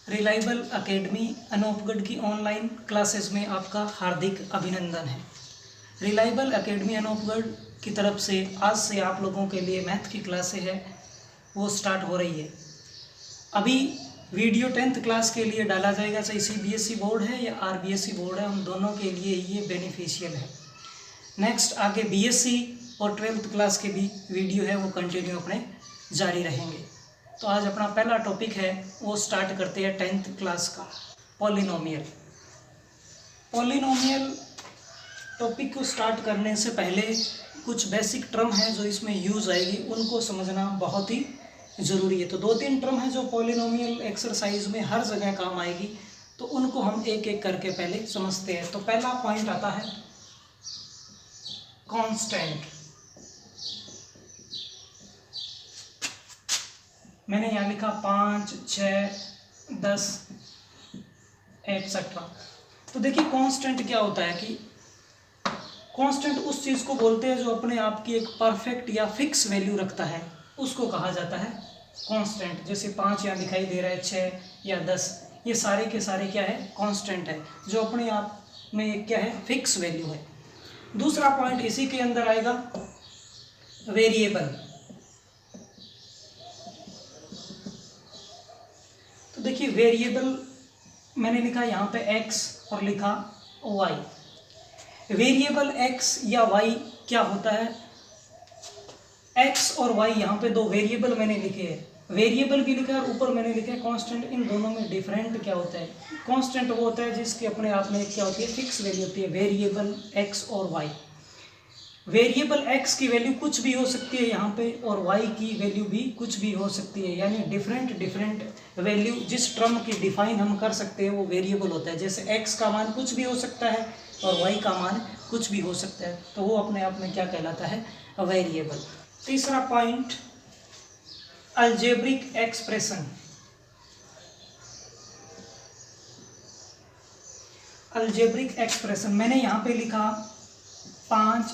Reliable academy Anupgarh की online classes में आपका हार्दिक अभिनंदन है। रिलायबल एकेडमी अनूपगढ़ की तरफ से आज से आप लोगों के लिए मैथ की क्लासें है वो स्टार्ट हो रही है। अभी वीडियो 10th क्लास के लिए डाला जाएगा, चाहे CBSE बोर्ड है या RBSE बोर्ड है, हम दोनों के लिए ये बेनिफिशियल है। नेक्स्ट आगे BSc और 12th क्लास के भी वीडियो है वो कंटिन्यू अपने जारी रहेंगे। तो आज अपना पहला टॉपिक है वो स्टार्ट करते हैं 10th क्लास का, पॉलिनोमियल। पॉलिनोमियल टॉपिक को स्टार्ट करने से पहले कुछ बेसिक टर्म है जो इसमें यूज आएगी, उनको समझना बहुत ही ज़रूरी है। तो 2-3 टर्म है जो पॉलिनोमियल एक्सरसाइज में हर जगह काम आएगी, तो उनको हम एक एक करके पहले समझते हैं। तो पहला पॉइंट आता है कांस्टेंट। मैंने यहाँ लिखा 5, 6, 10 एटसेट्रा। तो देखिए कांस्टेंट क्या होता है कि कांस्टेंट उस चीज़ को बोलते हैं जो अपने आप की एक परफेक्ट या फिक्स वैल्यू रखता है, उसको कहा जाता है कांस्टेंट। जैसे 5 यहाँ दिखाई दे रहा है, 6 या 10, ये सारे के सारे क्या है, कांस्टेंट है, जो अपने आप में एक क्या है, फिक्स वैल्यू है। दूसरा पॉइंट इसी के अंदर आएगा वेरिएबल। तो देखिए वेरिएबल मैंने लिखा यहाँ पे x और लिखा y। वेरिएबल x या y क्या होता है, x और y यहाँ पे दो वेरिएबल मैंने लिखे हैं, वेरिएबल भी लिखा है और ऊपर मैंने लिखा है कांस्टेंट। इन दोनों में डिफरेंट क्या होता है, कांस्टेंट वो होता है जिसके अपने आप में क्या होती है, फिक्स वैल्यू होती है। वेरिएबल x और y, वेरिएबल x की वैल्यू कुछ भी हो सकती है यहाँ पे और y की वैल्यू भी कुछ भी हो सकती है, यानी डिफरेंट वैल्यू जिस टर्म की डिफाइन हम कर सकते हैं वो वेरिएबल होता है। जैसे x का मान कुछ भी हो सकता है और y का मान कुछ भी हो सकता है, तो वो अपने आप में क्या कहलाता है, वेरिएबल। तीसरा point algebraic expression. Algebraic expression मैंने यहाँ पे लिखा 5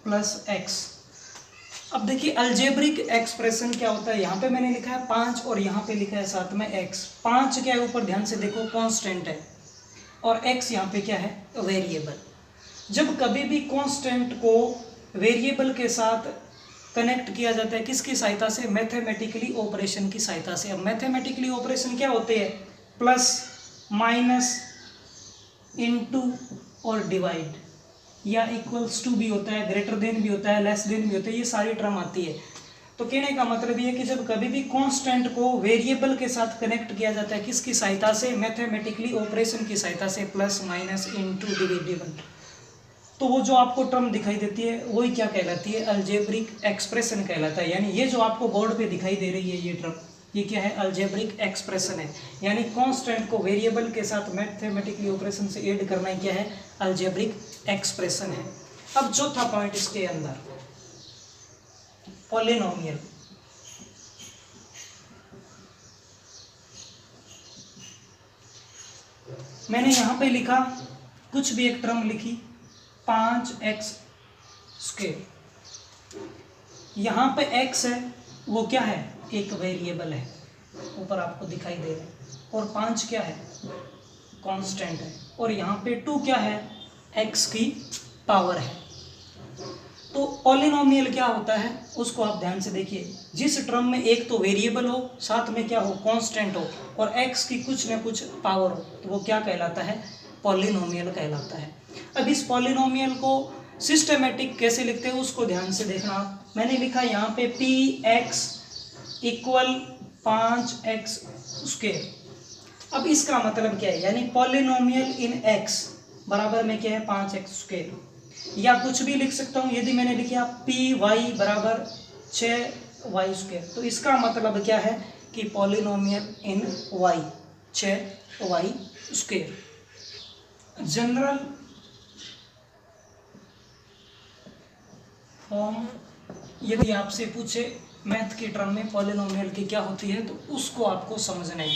+ x। अब देखिए अलजेब्रिक एक्सप्रेशन क्या होता है, यहाँ पे मैंने लिखा है 5 और यहाँ पे लिखा है साथ में x। 5 क्या है, ऊपर ध्यान से देखो कांस्टेंट है, और x यहाँ पे क्या है, वेरिएबल। जब कभी भी कांस्टेंट को वेरिएबल के साथ कनेक्ट किया जाता है, किसकी सहायता से, मैथमेटिकली ऑपरेशन की सहायता से। अब मैथमेटिकली ऑपरेशन क्या होते हैं, प्लस, माइनस, इनटू और डिवाइड, या इक्वल्स टू भी होता है, ग्रेटर देन भी होता है, लेस देन भी होता है, ये सारी टर्म आती है। तो कहने का मतलब ये है कि जब कभी भी कांस्टेंट को वेरिएबल के साथ कनेक्ट किया जाता है, किसकी सहायता से, मैथमेटिकली ऑपरेशन की सहायता से, प्लस, माइनस, इनटू, डिविजिबल, तो वो जो आपको टर्म दिखाई देती है वही क्या कहलाती है, अलजेब्रिक एक्सप्रेशन कहलाता है। यानी ये जो आपको बोर्ड पे दिखाई दे रही है ये टर्म, ये क्या है, अलजेब्रिक एक्सप्रेशन है। यानी कांस्टेंट को वेरिएबल के साथ मैथमेटिकली ऑपरेशन से ऐड करना ही क्या है, अलजेब्रिक एक्सप्रेशन है। अब चौथा पॉइंट इसके अंदर पॉलिनोमियल। मैंने यहां पे लिखा कुछ भी एक टर्म लिखी 5x²। यहां पे x है वो क्या है, एक वेरिएबल है, ऊपर आपको दिखाई दे रहा है, और 5 क्या है, कांस्टेंट है, और यहाँ पे 2 क्या है, x की पावर है। तो पॉलिनोमियल क्या होता है उसको आप ध्यान से देखिए, जिस टर्म में एक तो वेरिएबल हो, साथ में क्या हो, कांस्टेंट हो, और x की कुछ न कुछ पावर हो, तो वो क्या कहलाता है, पॉलिनोमियल कहलाता है। अब इस पॉलिनोमियल को सिस्टमेटिक कैसे लिखते हैं उसको ध्यान से देखना। मैंने लिखा यहाँ पे px = 5x²। अब इसका मतलब क्या है, यानी पॉलिनोमियल इन x बराबर में क्या है, 5x²। या कुछ भी लिख सकता हूँ, यदि मैंने लिखा py = 6y², तो इसका मतलब क्या है कि पॉलिनोमियल इन y 6y²। जनरल फॉर्म यदि आपसे पूछे मैथ के टर्म में पॉलिनोमियल की क्या होती है, तो उसको आपको समझना है।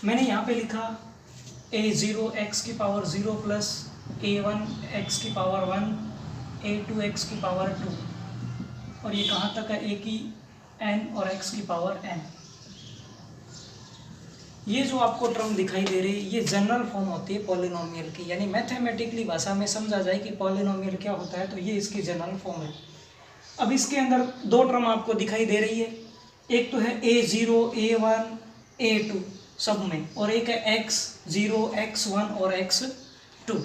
मैंने यहाँ पे लिखा a0 x⁻0 + a1 x⁻1 a2 x⁻2, और ये कहाँ तक है, a की n और x की पावर n। ये जो आपको टर्म दिखाई दे रही है ये जनरल फॉर्म होती है पॉलिनोमियल की, यानी मैथमेटिकली भाषा में समझा जाए कि पॉलिनोमियल क्या होता है तो ये इसकी जनरल फॉर्म है। अब इसके अंदर दो टर्म आपको दिखाई दे रही है, एक तो है a0 a1 a2 सब में, और एक है x0 x1 और x2।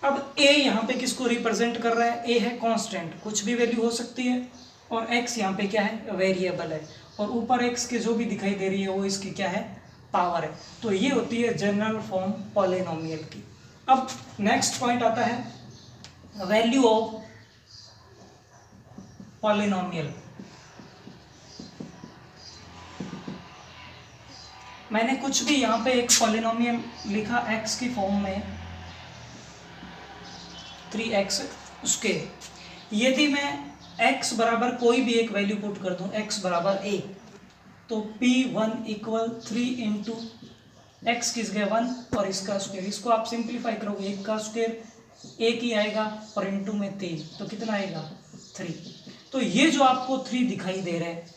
अब a यहाँ पे किसको रिप्रेजेंट कर रहा है, a है कांस्टेंट, कुछ भी वैल्यू हो सकती है, और x यहाँ पे क्या है, वेरिएबल है, और ऊपर x के जो भी दिखाई दे रही है वो इसकी क्या है, पावर है। तो ये होती है जनरल फॉर्म पॉलिनोमियल की। अब नेक्स्ट पॉइंट आता है वैल्यू ऑफ पॉलिनोमियल। मैंने कुछ भी यहाँ पे एक पॉलिनोमियल लिखा x की फॉर्म में 3x स्क्वायर। यदि मैं x बराबर कोई भी एक वैल्यू पुट कर दूं, x बराबर 1, तो P1 इक्वल 3 इंटू एक्स किस गए 1 और इसका स्क्वायर, इसको आप सिंप्लीफाई करोगे, 1 का स्क्वायर 1 ही आएगा और इंटू में 3, तो कितना आएगा 3। तो ये जो आपको 3 दिखाई दे रहा है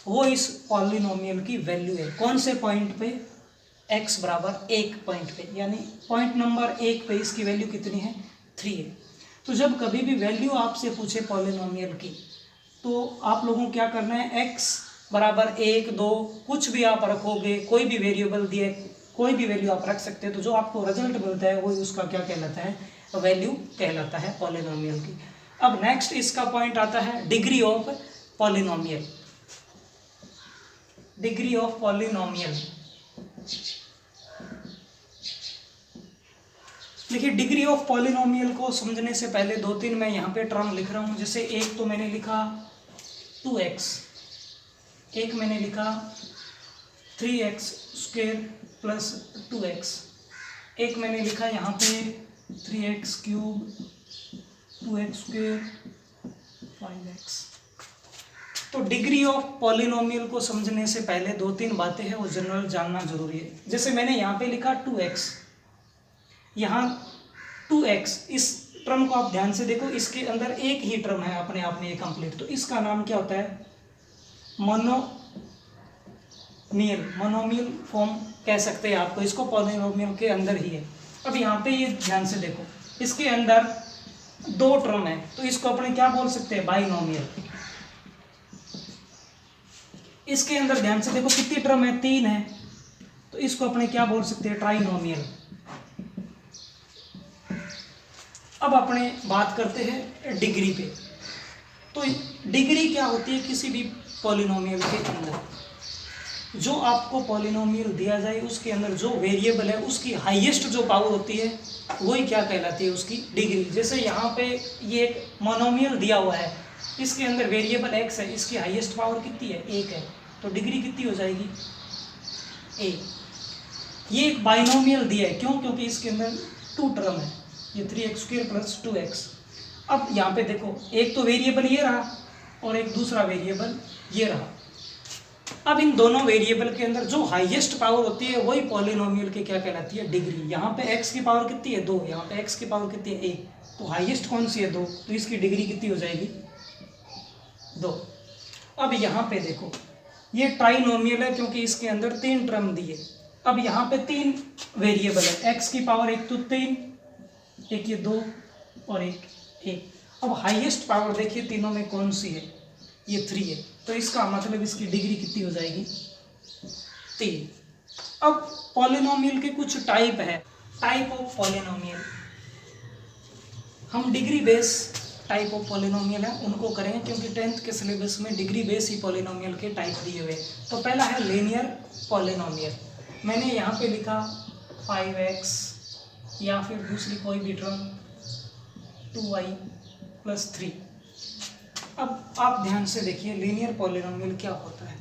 वो इस पॉलिनोमियल की वैल्यू है। कौन से पॉइंट पे, x बराबर 1 पॉइंट पे, यानी पॉइंट नंबर 1 पे इसकी वैल्यू कितनी है, 3 है। तो जब कभी भी वैल्यू आपसे पूछे पॉलिनोमियल की तो आप लोगों को क्या करना है, x बराबर 1 2 कुछ भी आप रखोगे, कोई भी वेरिएबल दिए कोई भी वैल्यू आप रख सकते हैं, तो जो आपको रिजल्ट मिलता है वो उसका क्या कहलाता है, वैल्यू कहलाता है पॉलिनोमियल की। अब नेक्स्ट इसका पॉइंट आता है degree of polynomial. Degree of polynomial, देखिए डिग्री ऑफ पॉलिनोमियल को समझने से पहले 2-3 मैं यहाँ पे टर्म लिख रहा हूँ। जैसे एक तो मैंने लिखा 2x, एक मैंने लिखा 3x स्क्वायर प्लस 2x, एक मैंने लिखा यहाँ पे 3x cube 2x square 5x। तो डिग्री ऑफ पॉलिनोमियल को समझने से पहले 2-3 बातें हैं वो जनरल जानना जरूरी है। जैसे मैंने यहाँ पे लिखा 2x, यहाँ 2x, इस टर्म को आप ध्यान से देखो, इसके अंदर एक ही टर्म है अपने आप में ये कंप्लीट, तो इसका नाम क्या होता है, मोनोमियल फॉर्म कह सकते हैं आपको, इसको पॉलिनोमियल के अंदर ही है। अब यहाँ पे ये ध्यान से देखो, इसके अंदर 2 टर्म है तो इसको अपने क्या बोल सकते हैं, बाइनोमियल। इसके अंदर ध्यान से देखो कितनी टर्म है, 3 है, तो इसको अपने क्या बोल सकते हैं, ट्राइनोमियल। अब अपने बात करते हैं डिग्री पे। तो डिग्री क्या होती है किसी भी पॉलिनोमियल के अंदर, जो आपको पॉलिनोमियल दिया जाए उसके अंदर जो वेरिएबल है उसकी हाईएस्ट जो पावर होती है वही क्या कहलाती है, उसकी डिग्री। जैसे यहाँ पे ये एक मोनोमियल दिया हुआ है, इसके अंदर वेरिएबल x है, इसकी हाईएस्ट पावर कितनी है, 1 है, तो डिग्री कितनी हो जाएगी, 1। ये एक बाइनोमियल दिया है, क्यों, क्योंकि इसके अंदर 2 टर्म है, ये 3x स्क्वायर प्लस 2x। अब यहाँ पे देखो, एक तो वेरिएबल ये रहा और एक दूसरा वेरिएबल ये रहा। अब इन दोनों वेरिएबल के अंदर जो हाईएस्ट पावर होती है वही पॉलिनोमियल की क्या कहलाती है, डिग्री। यहाँ पे x की पावर कितनी है, 2, यहाँ पे x की पावर कितनी है, 1, तो हाईएस्ट कौन सी है, 2, तो इसकी डिग्री कितनी हो जाएगी, 2। अब यहाँ पे देखो, ये ट्राइनोमियल है क्योंकि इसके अंदर 3 टर्म दिए। अब यहाँ पे 3 वेरिएबल है, x की पावर एक तो 3, एक ये 2 और एक 1। अब हाईएस्ट पावर देखिए तीनों में कौन सी है, ये 3 है, तो इसका मतलब इसकी डिग्री कितनी हो जाएगी, 3। अब पॉलिनोमियल के कुछ टाइप है, टाइप ऑफ पॉलिनोमियल। हम degree base type of polynomial है उनको करें, क्योंकि 10th के सिलेबस में डिग्री बेस ही पॉलिनोमियल के टाइप दिए हुए। तो पहला है लीनियर पॉलिनोमियल, मैंने यहाँ पे लिखा 5x, या फिर दूसरी कोई भी टर्म 2y प्लस 3। अब आप ध्यान से देखिए लीनियर पॉलिनोमियल क्या होता है,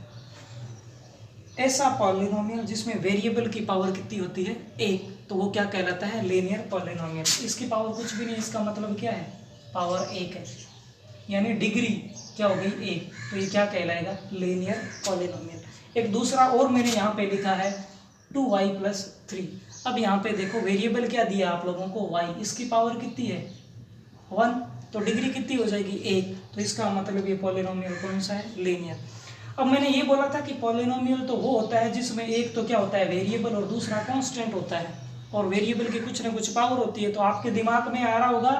ऐसा पॉलिनोमियल जिसमें वेरिएबल की पावर कितनी होती है, 1, तो वो क्या कहलाता है, लीनियर पॉलिनोमियल। इसकी पावर कुछ भी नहीं, इसका मतलब क्या है, पावर 1 है, यानी डिग्री क्या हो गई, 1, तो ये क्या कहलाएगा, लीनियर पॉलिनोमियल। एक दूसरा और मैंने यहाँ पे लिखा है 2y प्लस 3। अब यहाँ पे देखो वेरिएबल क्या दिया आप लोगों को, y, इसकी पावर कितनी है, 1, तो डिग्री कितनी हो जाएगी, 1, तो इसका मतलब ये पॉलिनोमियल कौन सा है, लीनियर। अब मैंने ये बोला था कि पॉलिनोमियल तो वो होता है जिसमें एक तो क्या होता है वेरिएबल और दूसरा कांस्टेंट होता है, और वेरिएबल की कुछ ना कुछ पावर होती है। तो आपके दिमाग में आ रहा होगा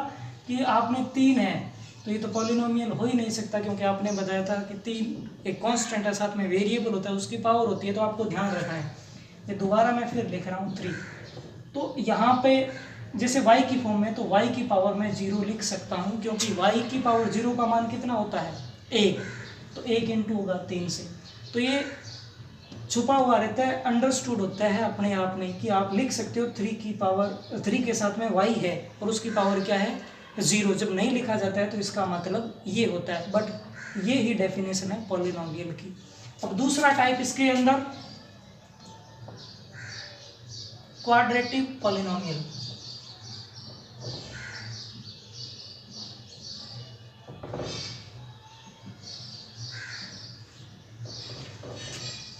कि आपने 3 है तो ये तो पॉलिनोमियल हो ही नहीं सकता, क्योंकि आपने बताया था कि 3 एक कांस्टेंट है, साथ में वेरिएबल होता है, उसकी पावर होती है, तो आपको ध्यान रखना है। ये दोबारा मैं फिर लिख रहा हूँ 3। तो यहाँ पे जैसे y की फॉर्म में, तो y की पावर मैं 0 लिख सकता हूँ, क्योंकि y की पावर 0 का मान कितना होता है 1, तो 1 इंटू होगा 3 से। तो ये छुपा हुआ रहता है, अंडरस्टूड होता है अपने आप में कि आप लिख सकते हो 3 की पावर 3 के साथ में y है और उसकी पावर क्या है 0। जब नहीं लिखा जाता है तो इसका मतलब ये होता है, बट ये ही डेफिनेशन है पॉलिनोमियल की। अब दूसरा टाइप इसके अंदर क्वाड्रेटिक पॉलिनोमियल।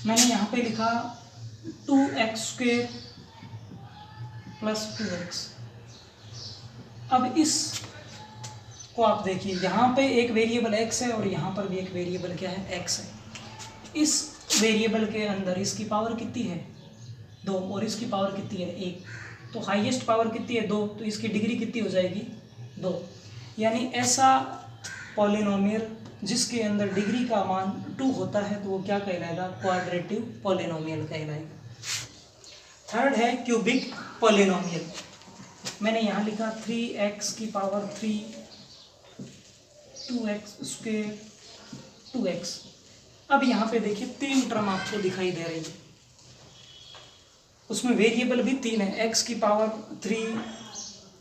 मैंने यहाँ पे लिखा 2x² + 2x। अब इस को आप देखिए, यहाँ पे एक वेरिएबल x है और यहाँ पर भी एक वेरिएबल क्या है x है। इस वेरिएबल के अंदर इसकी पावर कितनी है 2 और इसकी पावर कितनी है 1, तो हाईएस्ट पावर कितनी है 2, तो इसकी डिग्री कितनी हो जाएगी 2। यानी ऐसा पॉलिनोमियल जिसके अंदर डिग्री का मान 2 होता है तो वो क्या कहलाएगा क्वाड्रेटिक पॉलिनोमियल कहलाएगा। थर्ड है क्यूबिक पॉलिनोमियल। मैंने यहाँ लिखा 3x⁵ 2x², 2x। अब यहाँ पे देखिए 3 टर्म आपको दिखाई दे रही है, उसमें वेरिएबल भी 3 है, x⁵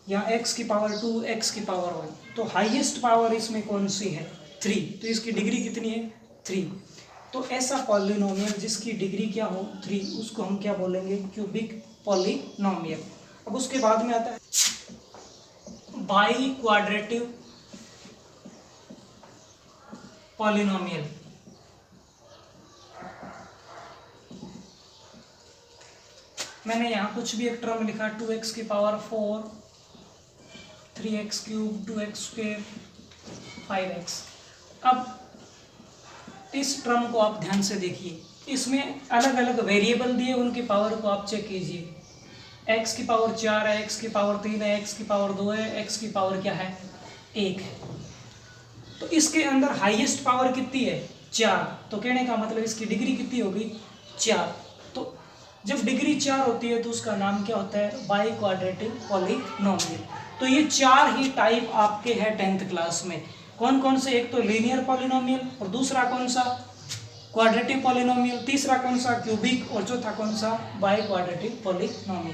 या x⁵2, x⁵1। तो हाईएस्ट पावर इसमें कौन सी है 3, तो इसकी डिग्री कितनी है 3। तो ऐसा पॉलिनोमियल जिसकी डिग्री क्या हो 3, उसको हम क्या बोलेंगे क्यूबिक पॉलिनोमियल। अब उसके बाद में आता है बाई क्वाड्रेटिक पॉलिनोमियल। मैंने यहाँ कुछ भी एक टर्म लिखा 2x⁴, 3x³, 2x², 5x। अब इस टर्म को आप ध्यान से देखिए, इसमें अलग अलग वेरिएबल दिए, उनकी पावर को आप चेक कीजिए। x की पावर 4 है, x की पावर 3 है, x की पावर 2 है, x की पावर क्या है 1 है। तो इसके अंदर हाईएस्ट पावर कितनी है 4, तो कहने का मतलब इसकी डिग्री कितनी होगी 4। तो जब डिग्री 4 होती है तो उसका नाम क्या होता है बाई क्वाड्रेटिक पॉलिनोमियल। तो ये 4 ही टाइप आपके हैं 10th क्लास में। कौन कौन से, एक तो लीनियर पॉलिनोमियल, और दूसरा कौन सा क्वाड्रेटिक पॉलिनोमियल, तीसरा कौन सा क्यूबिक, और चौथा कौन सा बाई क्वाड्रेटिक पॉलिनोमियल।